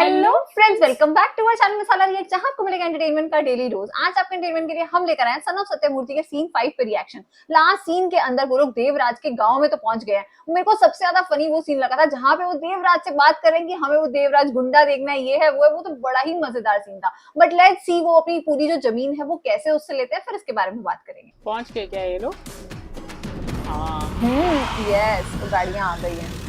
Hello friends, welcome back to our channel Masala react, जहां आपको मिलेगा एंटरटेनमेंट का डेली डोज। आज आपके एंटरटेनमेंट के लिए हम लेकर आए हैं सन ऑफ सत्यमूर्ति के सीन 5 पे रिएक्शन। लास्ट सीन के अंदर वो लोग देवराज के गांव में तो पहुंच गए हैं। मेरे को सबसे ज्यादा फनी वो सीन लगा था जहां पे वो देवराज से बात कर रहे हैं कि हमें वो देवराज गुंडा देखना है, ये है वो है। वो तो बड़ा ही मजेदार सीन था। बट लेट्स सी वो अपनी पूरी जो जमीन है वो कैसे उससे लेते हैं, फिर इसके बारे में बात करेंगे। पहुंच गए क्या ये लोग? हाँ, यस, तो गाड़ियां आ गई हैं।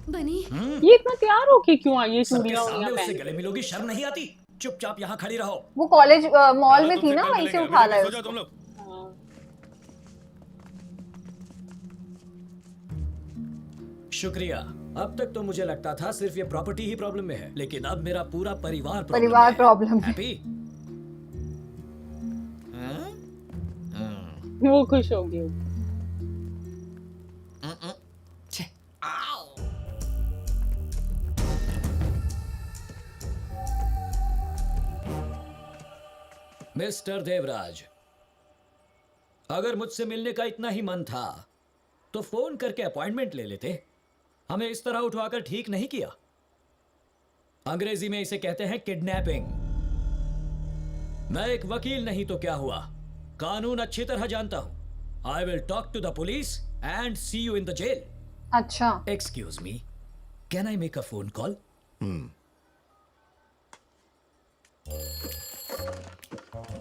बनी ये इतना तैयार होके क्यों आई? ये सबके चूड़ियां सामने उड़ियां उससे पहन गले के। मिलोगी, शर्म नहीं आती? चुपचाप यहाँ खड़ी रहो। वो कॉलेज मॉल में थी ना, वहीं से उठा लाए तुम लोग। हाँ, शुक्रिया। अब तक तो मुझे लगता था सिर्फ ये प्रॉपर्टी ही प्रॉब्लम में है, लेकिन अब मेरा पूरा परिवार प्रॉब्लम है। हैप्पी? वो खुश हो गई। मिस्टर देवराज, अगर मुझसे मिलने का इतना ही मन था तो फोन करके अपॉइंटमेंट ले लेते। हमें इस तरह उठवाकर ठीक नहीं किया। अंग्रेजी में इसे कहते हैं किडनैपिंग। मैं एक वकील नहीं तो क्या हुआ, कानून अच्छी तरह जानता हूं। I will talk to the police and see you in the jail. अच्छा, excuse me, can I make a phone call?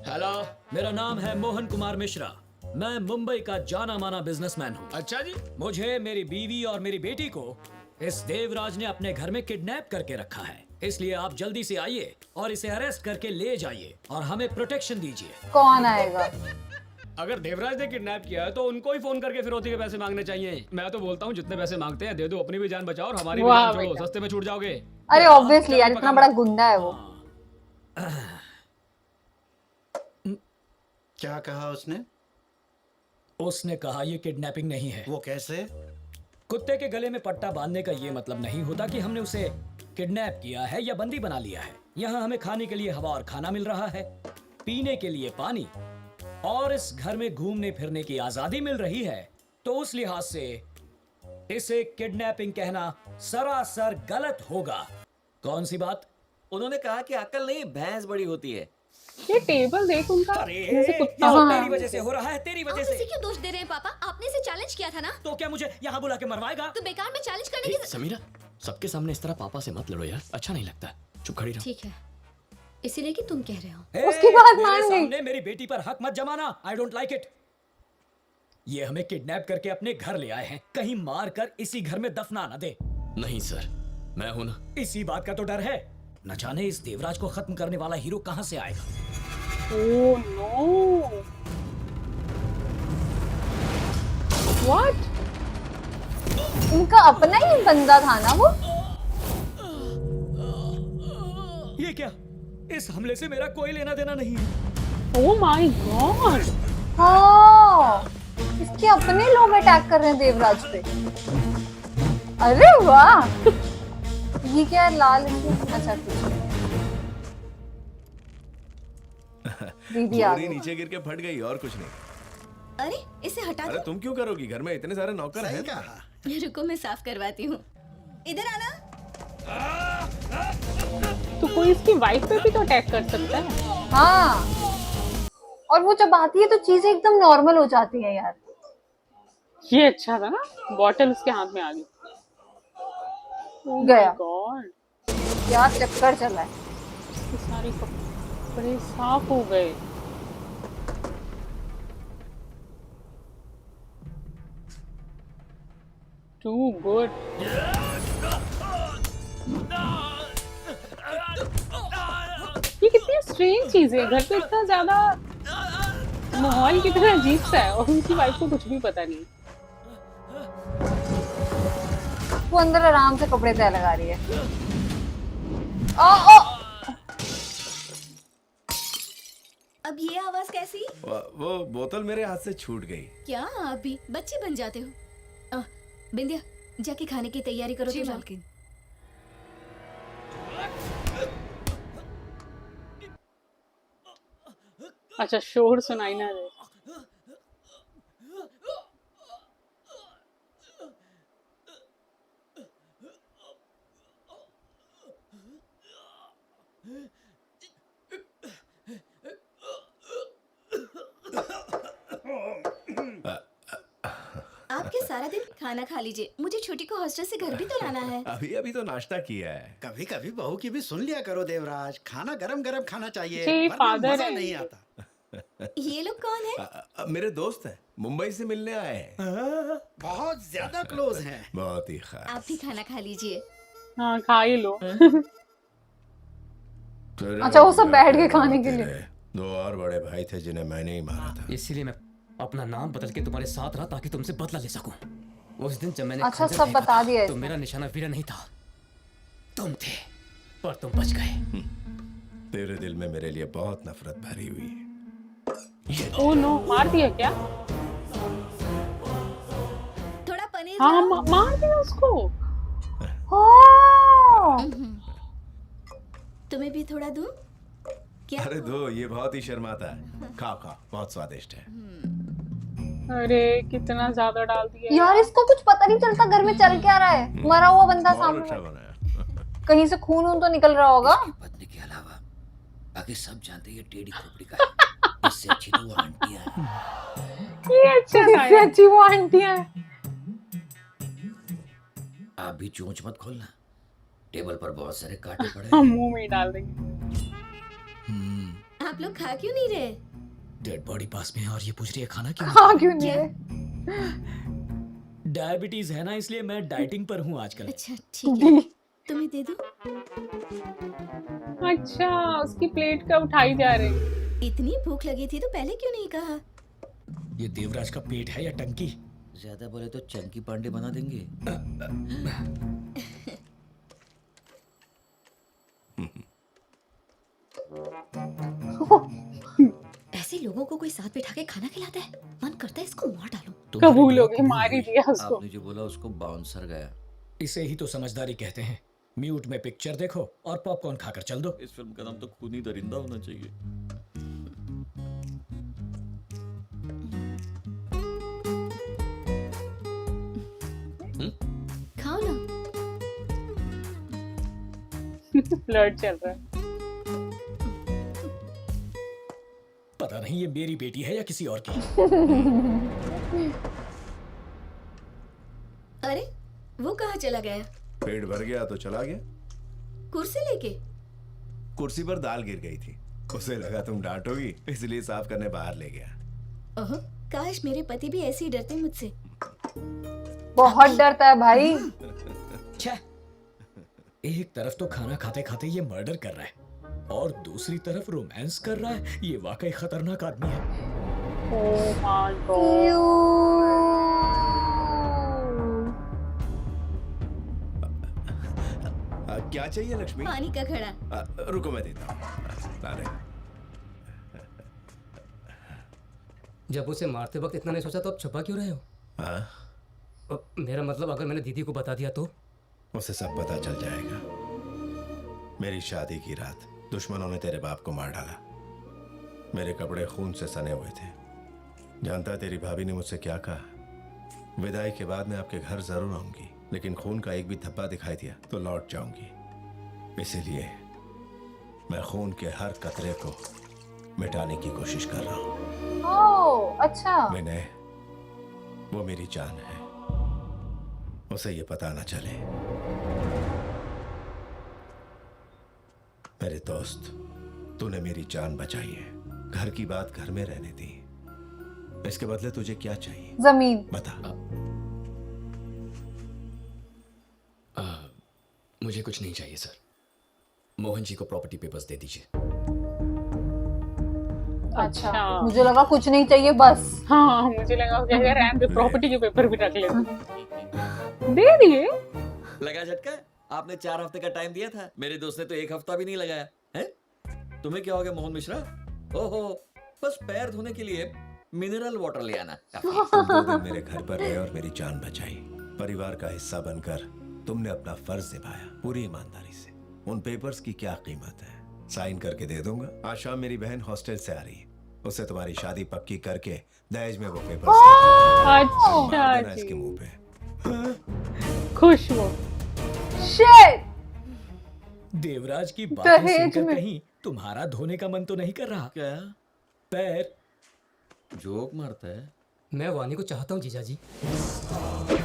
Hello, मेरा नाम है मोहन कुमार मिश्रा। मैं मुंबई का जाना माना बिजनेसमैन हूँ। अच्छा जी। मुझे, मेरी बीवी और मेरी बेटी को इस देवराज ने अपने घर में किडनैप करके रखा है। इसलिए आप जल्दी से आइए और इसे अरेस्ट करके ले जाइए और हमें प्रोटेक्शन दीजिए। कौन आएगा? अगर देवराज ने किडनैप किया है तो उनको ही फोन करके फिरौती के पैसे मांगने चाहिए। मैं तो बोलता हूँ जितने पैसे मांगते हैं दे दो, अपनी भी जान बचाओ और हमारी भी वाह जान छोड़ो, बेटा। सस्ते में छूट जाओगे। अरे ऑब्वियसली यार, इतना बड़ा गुंडा है वो। क्या कहा उसने? उसने कहा ये किडनैपिंग नहीं है। वो कैसे? कुत्ते के गले में पट्टा बांधने का ये मतलब नहीं होता कि हमने उसे किडनैप किया है या बंदी बना लिया है। यहाँ हमें खाने के लिए हवा और खाना मिल रहा है, पीने के लिए पानी, और इस घर में घूमने फिरने की आजादी मिल रही है। तो उस लिहाज से इसे किडनैपिंग कहना सरासर गलत होगा। कौन सी बात? उन्होंने कहा कि अकल नहीं भैंस बड़ी होती है। ये टेबल देख उनका, अरे जैसे कुत्ता। ये सब हाँ। तेरी वजह से हो रहा है, तेरी आप वजह इसे से। क्यों दोष दे रहे हैं पापा? आपने इसे चैलेंज किया था ना, तो क्या मुझे यहाँ बुला के मरवाएगा? तो बेकार में चैलेंज करने की। समीरा, सबके सामने इस तरह पापा से मत लड़ो यार, अच्छा नहीं लगता। चुप खड़ी रहो। ठीक है, इसीलिए कि तुम कह रहे हो। हे, उसकी बात मेरे मान गई। सामने मेरी बेटी पर हक मत जमाना। I don't like it. ये हमें किडनैप करके अपने घर ले आए हैं, कहीं मार कर इसी घर में दफना न दे। नहीं सर, मैं हूं ना। इसी बात का तो डर है। न जाने इस देवराज को खत्म करने वाला हीरो कहां से आएगा। Oh no, what? उनका अपना ही बंदा था ना वो। ये क्या? इस हमले से मेरा कोई लेना देना नहीं है। ओह माय गॉड, हाँ, इसके अपने लोग अटैक कर रहे हैं देवराज पे। अरे वाह, ये क्या है? लाल इसमें? अच्छा कुछ नहीं। दीदी आ चोरी गई। नीचे गिर के फट गई और कुछ नहीं। अरे इसे हटा अरे तुम क्यों करोगी? घर में इतने सारे नौकर हैं। दो। रुको मैं साफ करवाती हूँ। इधर आना। तो कोई इसकी वाइफ पे भी तो अटैक कर सकता है। हाँ, और वो जब आती है तो चीजें एकदम नॉर्मल हो जाती हैं यार। ये अच्छा था ना, बॉटल उसके हाथ में आ गई। गया। गॉड, क्या चक्कर चला है। सारे कपड़े साफ हो गए। Too good. ये कितनी स्ट्रेंज चीज है, घर पे इतना ज्यादा माहौल कितना अजीब सा है और उनकी वाइफ को कुछ भी पता नहीं। वो अंदर आराम से कपड़े तय लगा रही है। ओ, ओ, अब ये आवाज कैसी? वो बोतल मेरे हाथ से छूट गई। क्या आप भी बच्चे बन जाते हो? बिंदिया, जाके खाने की तैयारी करो। तो जाओ। अच्छा, शोर सुनाई ना दे। सारा दिन खाना खा लीजिए, मुझे छोटी को हॉस्टल से घर भी तो लाना है। अभी अभी तो नाश्ता किया है। कभी कभी बहू की भी सुन लिया करो देवराज, खाना गरम गरम खाना चाहिए, जी, वरना father मजा है। नहीं आता। ये लोग कौन है? मेरे दोस्त हैं, मुंबई से मिलने आए हैं। बहुत ज्यादा क्लोज हैं। बहुत ही आप खास। भी खाना खा लीजिए। हाँ खा ही लो। अच्छा, वो सब बैठ के खाने के लिए। दो और बड़े भाई थे जिन्हें मैंने ही मारा था। इसीलिए मैं अपना नाम बदल के तुम्हारे साथ रहा ताकि तुमसे बदला ले सकूं। उस दिन जब मैंने अच्छा, खंजर सब फेंका बता था, दिया तो इसने। मेरा निशाना वीरा नहीं था, तुम थे, पर तुम बच गए। तेरे दिल में मेरे लिए बहुत नफरत भरी हुई है। ओ नो, मार दिया क्या? थोड़ा पनीर हाँ लाओ। मार दिया उसको। ओह, तुम्हें भी थोड़ा दूं? क्या? अरे दो, ये बहुत ही शर्माता है। खाओ खाओ, बहुत स्वादिष्ट है। अरे कितना ज्यादा डाल दिया यार इसको कुछ पता नहीं चलता घर में चल क्या रहा है। मरा हुआ बंदा बहुत सामने अच्छा बैठा। बनाया। कहीं से खून वून तो निकल रहा होगा। पत्नी के अलावा बाकी सब जानते हैं ये टेढ़ी खोपड़ी का है। इससे अच्छी तो वो आंटियां हैं। ये अच्छा था इससे यार। अच्छी वो आंटियां हैं। आप भी चोंच मत खोलना, टेबल पर बहुत सारे कांटे पड़े हम हैं। मुंह में ही डाल देंगे। आप लोग खा क्यों नहीं रहे? डेड बॉडी पास में है और ये पूछ रही है खाना क्यों हाँ क्यों नहीं है? डायबिटीज है ना, इसलिए मैं डाइटिंग पर हूँ आजकल। अच्छा ठीक है, तुम्हें दे दूं? अच्छा, उसकी प्लेट का उठाई जा रही। इतनी भूख लगी थी तो पहले क्यों नहीं कहा? ये देवराज का पेट है या टंकी? ज्यादा बोले तो चंकी पांडे बना देंगे। ऐसे लोगों को कोई साथ बिठा के खाना खिलाता है, मन करता है इसको मार डालूं। कबूल हो गई, मार ही दिया उसको। आपने जो बोला उसको बाउंसर गया। इसे ही तो समझदारी कहते हैं। म्यूट में पिक्चर देखो और पॉपकॉर्न खाकर चल दो। इस फिल्म का नाम तो खूनी दरिंदा होना चाहिए। खाओ ना। ब्लड चल रहा है। पता नहीं ये मेरी बेटी है या किसी और की। अरे वो कहाँ चला गया? पेट भर गया तो चला गया। कुर्सी लेके? कुर्सी पर दाल गिर गई थी, उसे लगा तुम डांटोगी, इसलिए साफ करने बाहर ले गया। ओह, काश मेरे पति भी ऐसे ही डरते मुझसे। बहुत डरता है भाई। छह, एक तरफ तो खाना खाते खाते ये मर्डर कर रहा है और दूसरी तरफ रोमांस कर रहा है। ये वाकई खतरनाक आदमी है। Oh my God. क्या चाहिए लक्ष्मी? पानी का घड़ा। रुको मैं देता हूँ। ला रहे। जब उसे मारते वक्त इतना नहीं सोचा तो अब छुपा क्यों रहे हो? हाँ, मेरा मतलब अगर मैंने दीदी को बता दिया तो? उसे सब पता चल जाएगा। मेरी शादी की रात दुश्मनों ने तेरे बाप को मार डाला। मेरे कपड़े खून से सने हुए थे। जानता है तेरी भाभी ने मुझसे क्या कहा? विदाई के बाद मैं आपके घर जरूर आऊंगी, लेकिन खून का एक भी धब्बा दिखाई दिया तो लौट जाऊंगी। इसीलिए मैं खून के हर कतरे को मिटाने की कोशिश कर रहा हूँ। ओह अच्छा। विनय, वो मेरी जान है, उसे ये पता ना चले। मेरे दोस्त, तूने मेरी जान बचाई है, घर की बात घर में रहने दी। इसके बदले तुझे क्या चाहिए? जमीन। बता। मुझे कुछ नहीं चाहिए सर। मोहन जी को प्रॉपर्टी पेपर्स दे दीजिए। अच्छा, मुझे लगा कुछ नहीं चाहिए बस। हाँ मुझे लगा क्या यार, रहने दे, प्रॉपर्टी के पेपर भी रख लेते। दे दिए। लगा झटका? आपने 4 हफ्ते का टाइम दिया था, मेरे दोस्त ने तो 1 हफ्ता भी नहीं लगाया है। तुम्हें क्या हो गया मोहन मिश्रा? ओहो, बस पैर धोने के लिए मिनरल वाटर ले आना। तुम 2 दिन मेरे घर पर रहे और मेरी जान बचाई। परिवार का हिस्सा बनकर तुमने अपना फर्ज निभाया पूरी ईमानदारी से। उन पेपर्स की क्या कीमत है? साइन करके दे दूंगा। आज शाम मेरी बहन हॉस्टल से आ रही है, उसे तुम्हारी शादी पक्की करके दहेज में वो पेपर्स अच्छा इसके जी, मुंह पे। खुश हो। शिट। देवराज की बातें दहेज सुनकर में। कहीं तुम्हारा धोने का मन तो नहीं कर रहा? क्या पैर। जोक मारता है? मैं वानी को चाहता हूँ जीजा जी।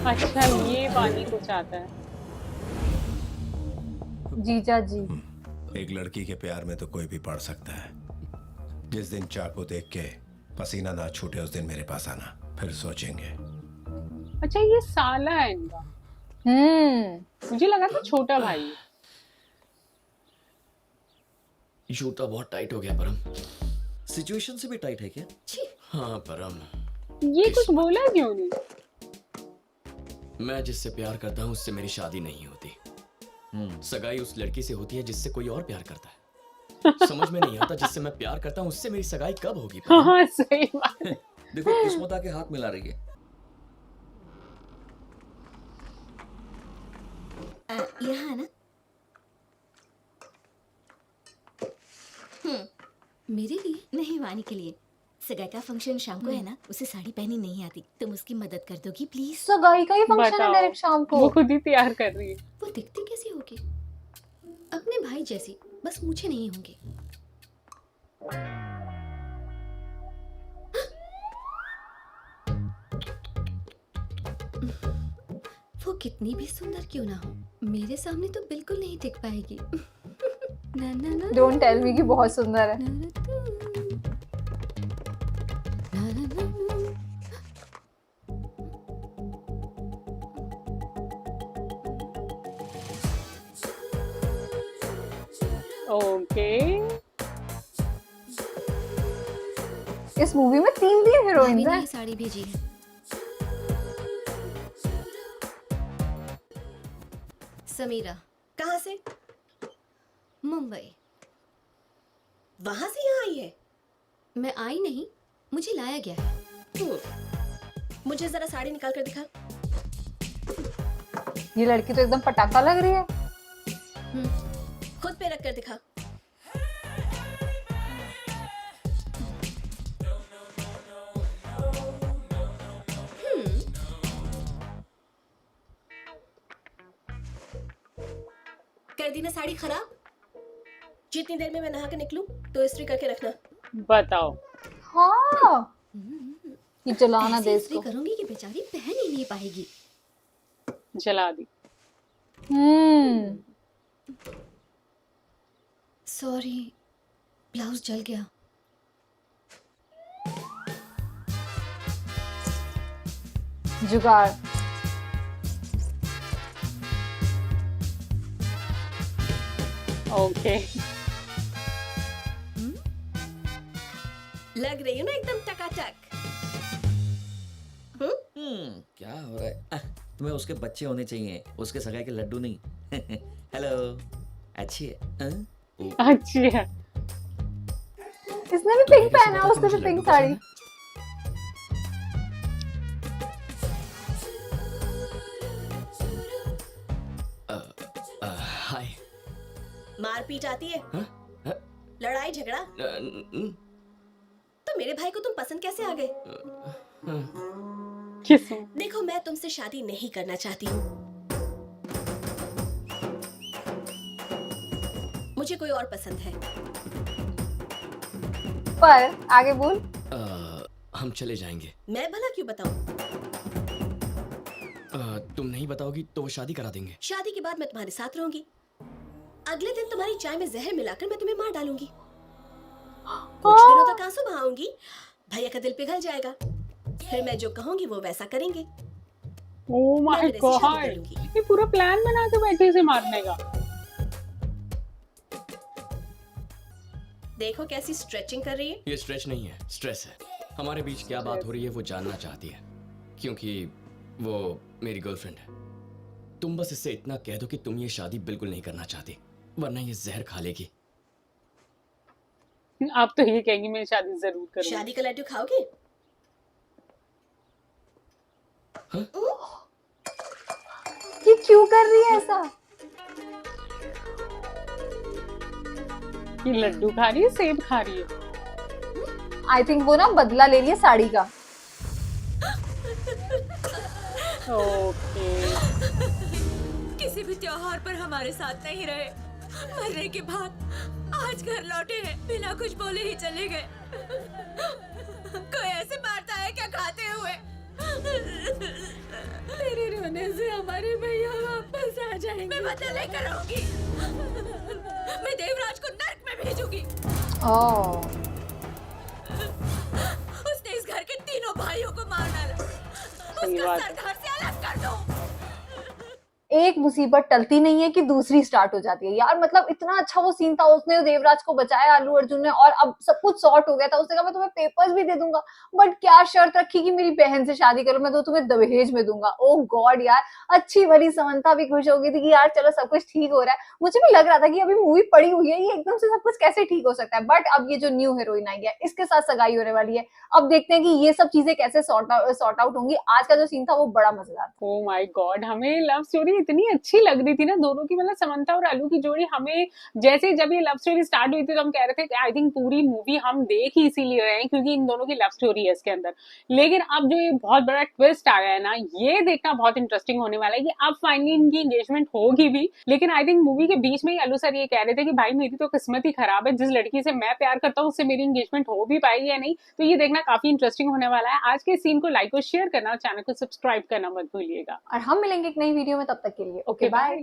अच्छा, ये वानी को चाहता है। जीजा जी। एक लड़की के प्यार में तो कोई भी पड़ सकता है। जिस दिन चाकू देख के पसीना ना छूटे उस दिन मेरे पास आना, फिर सोचेंगे। अच्छा, ये साला है इनका। मुझे लगा था छोटा भाई है। जूता बहुत टाइट हो गया परम। सिचुएशन से भी टाइट है क्या? हाँ परम, ये कुछ बोला क्यों नहीं? मैं जिससे प्यार करता हूँ उससे मेरी शादी नहीं होती। सगाई उस लड़की से होती है जिससे कोई और प्यार करता है। समझ में नहीं आता जिससे मैं प्यार करता हूँ उससे मेरी सगाई कब होगी। हाँ, सही बात। देखो किस्मत आके हाथ मिला रही है। यहाँ ना। मेरे लिए नहीं, वानी के लिए। सगाई का फंक्शन शाम को है ना, उसे साड़ी पहनी नहीं आती, तुम उसकी मदद कर दोगी प्लीज? सगाई का ही फंक्शन है बताओ। डायरेक्ट शाम को। वो खुद ही तैयार कर रही है। वो दिखती कैसी होगी? अपने भाई जैसी, बस मुझे नहीं होंगी। वो कितनी भी सुंदर क्यों ना हो, मेरे सामने तो बिल्कुल नहीं टिक पाएगी। ना ना ना। डोंट टेल मी कि बहुत सुंदर है। ओके। इस मूवी में 3 हीरोइंस हैं। नई साड़ी भेजी है। समीरा। कहाँ से? मुंबई। वहां से यहाँ आई है? मैं आई नहीं, मुझे लाया गया है। मुझे जरा साड़ी निकाल कर दिखा। ये लड़की तो एकदम पटाखा लग रही है। खुद पे रख कर दिखा। कर दी ना साड़ी खराब? जितनी देर में मैं नहा के निकलूं तो इस्त्री करके रखना। बताओ। हाँ, ये जलाना ऐसी दे इस्त्री इसको। करूंगी कि बेचारी पहन ही नहीं पाएगी। जला दी। सॉरी, ब्लाउज जल गया। जुगाड़। ओके। लग रही हूँ ना एकदम टकाटक। क्या हो रहा है? तुम्हें उसके बच्चे होने चाहिए, उसके सगाई के लड्डू नहीं। हेलो, अच्छी है? अच्छी है। इसने भी पिंक पहना, उसने भी पिंक साड़ी। हाय। मारपीट आती है? हाँ? हाँ? लड़ाई झगड़ा? तो मेरे भाई को तुम पसंद कैसे आ गए? किस? देखो, मैं तुमसे शादी नहीं करना चाहती हूँ। मुझे कोई और पसंद है। पर आगे बोल। हम चले जाएंगे। मैं भला क्यों बताऊं? तुम नहीं बताओगी तो वो शादी करा देंगे। शादी के बाद मैं तुम्हारे साथ रहूंगी। अगले दिन तुम्हारी चाय में जहर मिलाकर मैं तुम्हें मार डालूंगी। कुछ दिनों तक आंसू बहाऊंगी, भैया का दिल पिघल जाएगा। फिर मैं जो कहूंगी वो वैसा करेंगे। ओह माय मेरे से शादी कर गॉड, लूंगी। ये पूरा प्लान बना के बैठे इसे मारने का। देखो कैसी स्ट्रेचिंग कर रही है। ये स्ट्रेच नहीं है, स्ट्रेस है। हमारे बीच क्या बात हो रही है वो जानना चाहती है, क्योंकि वो मेरी गर्लफ्रेंड है। तुम बस इससे इतना कह दो कि तुम ये शादी बिल्कुल नहीं करना चाहती, वरना ये जहर खा लेगी। आप तो ये कहेंगी मैं शादी जरूर करूंगी। शादी का लड्डू खाओगे? ये क्यों कर रही है ऐसा? ये लड्डू खा रही है, सेब खा रही है। आई थिंक वो ना बदला ले लिया साड़ी का। ओके। किसी भी त्योहार पर हमारे साथ नहीं रहे, मरने के बाद आज घर लौटे हैं, बिना कुछ बोले ही चले गए। कोई ऐसे मारता है क्या खाते हुए? हमारे भैया वापस आ जाएंगे। मैं बदला लेकर आऊंगी। मैं देवराज को नर्क में भेजूंगी। ओह, उसने इस घर के तीनों भाइयों को मार डाला। उसका बात सर घर से अलग कर दो। एक मुसीबत टलती नहीं है कि दूसरी स्टार्ट हो जाती है यार। मतलब इतना अच्छा वो सीन था, उसने देवराज को बचाया अल्लू अर्जुन ने, और अब सब कुछ सॉर्ट हो गया था। उसने कहा मैं तुम्हें पेपर्स भी दे दूंगा, बट क्या शर्त रखी कि मेरी बहन से शादी करो, मैं तो तुम्हें दहेज में दूंगा। ओह गॉड यार, अच्छी भली समंता भी खुश हो गई थी कि यार चलो सब कुछ ठीक हो रहा है। मुझे भी लग रहा था कि अभी मूवी पड़ी हुई है, ये एकदम से सब कुछ कैसे ठीक हो सकता है। बट अब ये जो न्यू हीरोइन आई है, इसके साथ सगाई होने वाली है। अब देखते हैं कि ये सब चीजें कैसे सॉर्ट आउट होंगी। आज का जो सीन था वो बड़ा मजेदार था। ओ माय गॉड, हमें लव स्टोरी इतनी अच्छी लग रही थी ना दोनों की, मतलब समंता और अल्लू की जोड़ी। हमें जैसे जब ये लव स्टोरी स्टार्ट हुई थी तो हम कह रहे थे कि आई थिंक पूरी मूवी हम देख ही इसीलिए रहे हैं क्योंकि इन दोनों की लव स्टोरी है इसके अंदर। लेकिन अब जो ये बहुत बड़ा ट्विस्ट आया है ना, ये देखना बहुत इंटरेस्टिंग होने वाला है कि अब फाइनली इनकी एंगेजमेंट होगी भी। लेकिन आई थिंक मूवी के बीच में ही अल्लू सर ये कह रहे थे कि भाई मेरी तो किस्मत ही खराब है, जिस लड़की से मैं प्यार करता हूँ उससे मेरी एंगेजमेंट हो भी पाएगी या नहीं। तो ये देखना काफी इंटरेस्टिंग होने वाला है। आज के सीन को लाइक और शेयर करना और चैनल को सब्सक्राइब करना मत भूलिएगा। और हम मिलेंगे एक नई वीडियो में, तब तक के लिए ओके बाय।